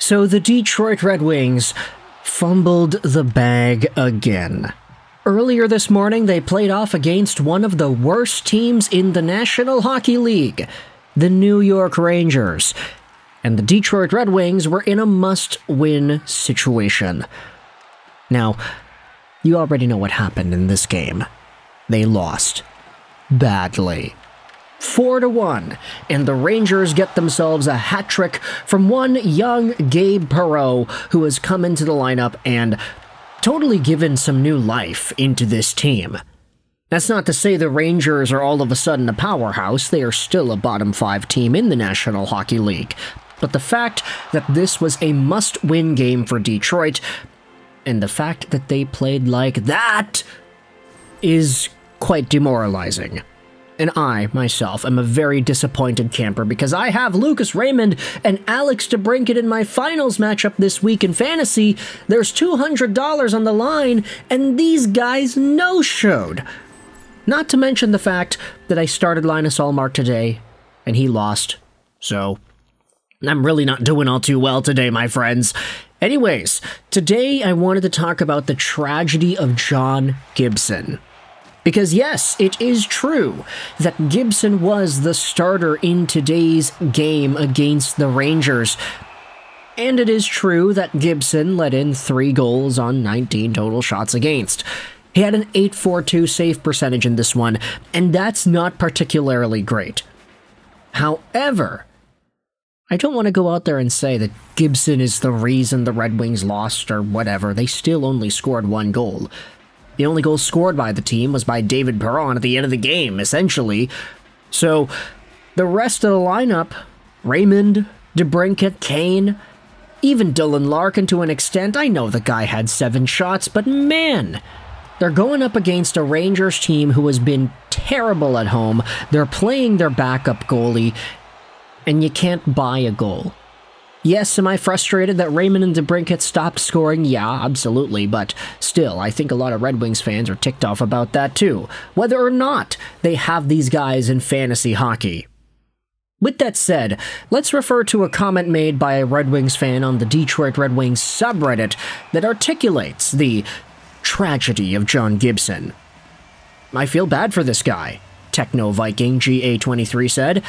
So the Detroit Red Wings fumbled the bag again. Earlier this morning, they played off against one of the worst teams in the National Hockey League, the New York Rangers. And the Detroit Red Wings were in a must-win situation. Now, you already know what happened in this game. They lost. Badly. 4-1, and the Rangers get themselves a hat trick from one young Gabe Perreault, who has come into the lineup and totally given some new life into this team. That's not to say the Rangers are all of a sudden a powerhouse. They are still a bottom 5 team in the National Hockey League. But the fact that this was a must-win game for Detroit, and the fact that they played like that, is quite demoralizing. And I, myself, am a very disappointed camper because I have Lucas Raymond and Alex DeBrincat in my finals matchup this week in fantasy. There's $200 on the line, and these guys no-showed. Not to mention the fact that I started Linus Ullmark today, and he lost. So, I'm really not doing all too well today, my friends. Anyways, today I wanted to talk about the tragedy of John Gibson. Because yes, it is true that Gibson was the starter in today's game against the Rangers. And it is true that Gibson let in 3 goals on 19 total shots against. He had an .842 save percentage in this one, and that's not particularly great. However, I don't want to go out there and say that Gibson is the reason the Red Wings lost or whatever. They still only scored 1 goal. The only goal scored by the team was by David Perron at the end of the game, essentially. So, the rest of the lineup, Raymond, DeBrincat, Kane, even Dylan Larkin to an extent, I know the guy had 7 shots, but man, they're going up against a Rangers team who has been terrible at home. They're playing their backup goalie, and you can't buy a goal. Yes, am I frustrated that Raymond and DeBrincat stopped scoring? Yeah, absolutely, but still, I think a lot of Red Wings fans are ticked off about that too, whether or not they have these guys in fantasy hockey. With that said, let's refer to a comment made by a Red Wings fan on the Detroit Red Wings subreddit that articulates the tragedy of John Gibson. I feel bad for this guy, Techno Viking GA23 said.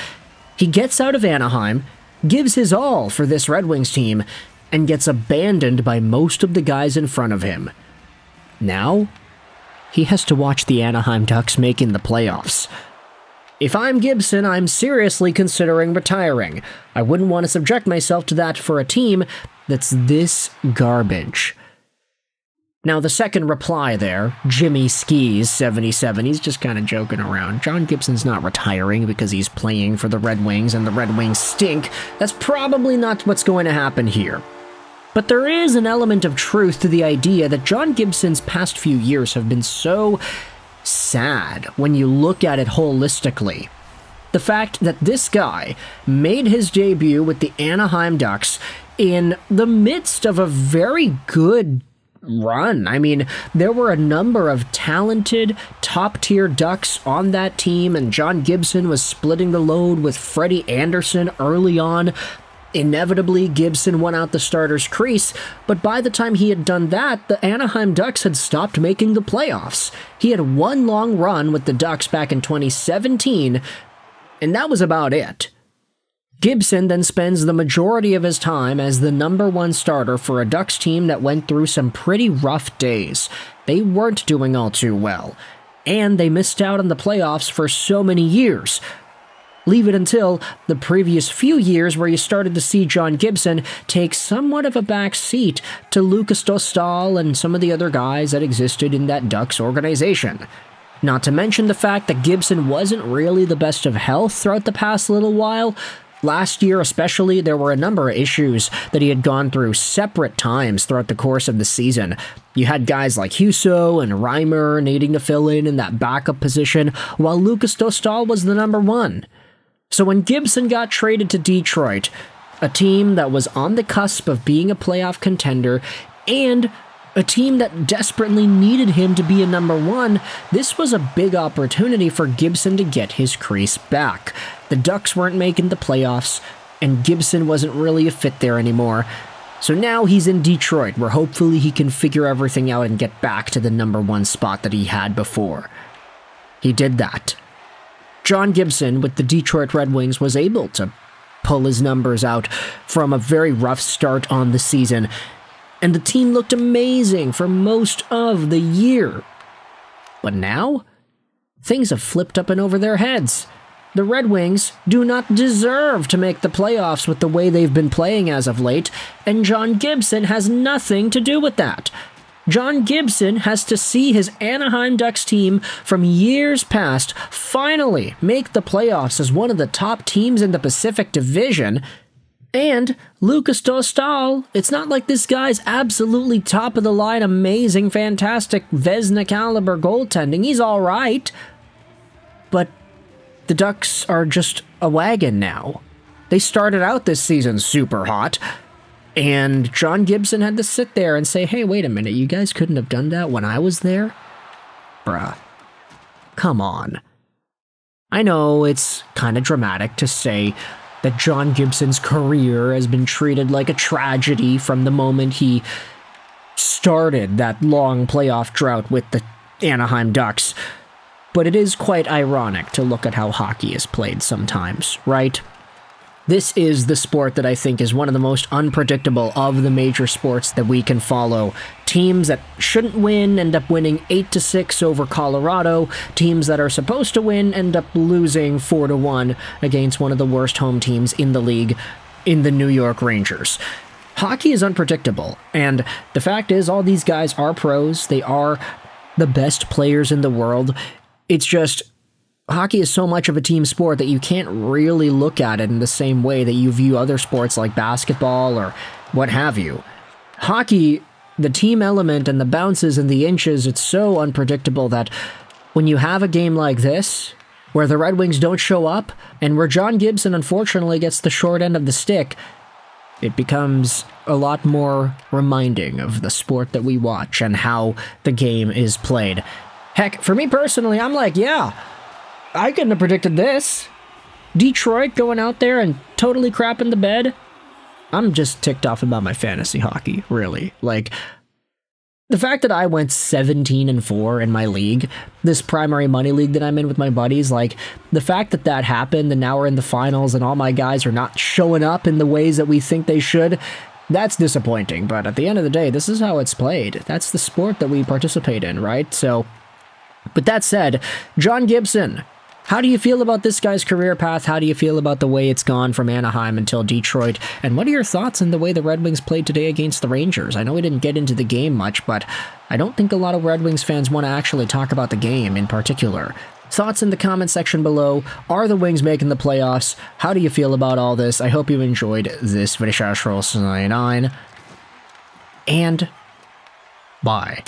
He gets out of Anaheim, gives his all for this Red Wings team, and gets abandoned by most of the guys in front of him. Now, he has to watch the Anaheim Ducks making the playoffs. If I'm Gibson, I'm seriously considering retiring. I wouldn't want to subject myself to that for a team that's this garbage. Now, the second reply there, Jimmy Skis 77, he's just kind of joking around. John Gibson's not retiring because he's playing for the Red Wings and the Red Wings stink. That's probably not what's going to happen here. But there is an element of truth to the idea that John Gibson's past few years have been so sad when you look at it holistically. The fact that this guy made his debut with the Anaheim Ducks in the midst of a very good run. I mean, there were a number of talented, top-tier Ducks on that team, and John Gibson was splitting the load with Freddie Anderson early on. Inevitably, Gibson won out the starter's crease, but by the time he had done that, the Anaheim Ducks had stopped making the playoffs. He had one long run with the Ducks back in 2017, and that was about it. Gibson then spends the majority of his time as the number 1 starter for a Ducks team that went through some pretty rough days. They weren't doing all too well, and they missed out on the playoffs for so many years. Leave it until the previous few years where you started to see John Gibson take somewhat of a back seat to Lukas Dostal and some of the other guys that existed in that Ducks organization. Not to mention the fact that Gibson wasn't really the best of health throughout the past little while. Last year especially, there were a number of issues that he had gone through separate times throughout the course of the season. You had guys like Husso and Reimer needing to fill in that backup position, while Lukas Dostal was the number 1. So when Gibson got traded to Detroit, a team that was on the cusp of being a playoff contender, and a team that desperately needed him to be a number 1, this was a big opportunity for Gibson to get his crease back. The Ducks weren't making the playoffs, and Gibson wasn't really a fit there anymore. So now he's in Detroit, where hopefully he can figure everything out and get back to the number 1 spot that he had before. He did that. John Gibson with the Detroit Red Wings was able to pull his numbers out from a very rough start on the season, and the team looked amazing for most of the year. But now, things have flipped up and over their heads. The Red Wings do not deserve to make the playoffs with the way they've been playing as of late, and John Gibson has nothing to do with that. John Gibson has to see his Anaheim Ducks team from years past finally make the playoffs as one of the top teams in the Pacific Division. And Lucas Dostal, it's not like this guy's absolutely top of the line, amazing, fantastic, Vezina caliber goaltending. He's all right. But the Ducks are just a wagon now. They started out this season super hot, and John Gibson had to sit there and say, hey, wait a minute, you guys couldn't have done that when I was there? Bruh. Come on. I know it's kind of dramatic to say that John Gibson's career has been treated like a tragedy from the moment he started that long playoff drought with the Anaheim Ducks, but it is quite ironic to look at how hockey is played sometimes, right? This is the sport that I think is one of the most unpredictable of the major sports that we can follow. Teams that shouldn't win end up winning 8-6 over Colorado. Teams that are supposed to win end up losing 4-1 against one of the worst home teams in the league, in the New York Rangers. Hockey is unpredictable, and the fact is all these guys are pros. They are the best players in the world. It's just hockey is so much of a team sport that you can't really look at it in the same way that you view other sports like basketball or what have you. Hockey, the team element and the bounces and the inches, it's so unpredictable that when you have a game like this, where the Red Wings don't show up, and where John Gibson unfortunately gets the short end of the stick, it becomes a lot more reminding of the sport that we watch and how the game is played. Heck, for me personally, I'm like, yeah, I couldn't have predicted this. Detroit going out there and totally crapping the bed. I'm just ticked off about my fantasy hockey, really. Like, the fact that I went 17-4 in my league, this primary money league that I'm in with my buddies, like, the fact that that happened and now we're in the finals and all my guys are not showing up in the ways that we think they should, that's disappointing. But at the end of the day, this is how it's played. That's the sport that we participate in, right? So, but that said, John Gibson, how do you feel about this guy's career path? How do you feel about the way it's gone from Anaheim until Detroit? And what are your thoughts on the way the Red Wings played today against the Rangers? I know we didn't get into the game much, but I don't think a lot of Red Wings fans want to actually talk about the game in particular. Thoughts in the comment section below. Are the Wings making the playoffs? How do you feel about all this? I hope you enjoyed this video. And bye.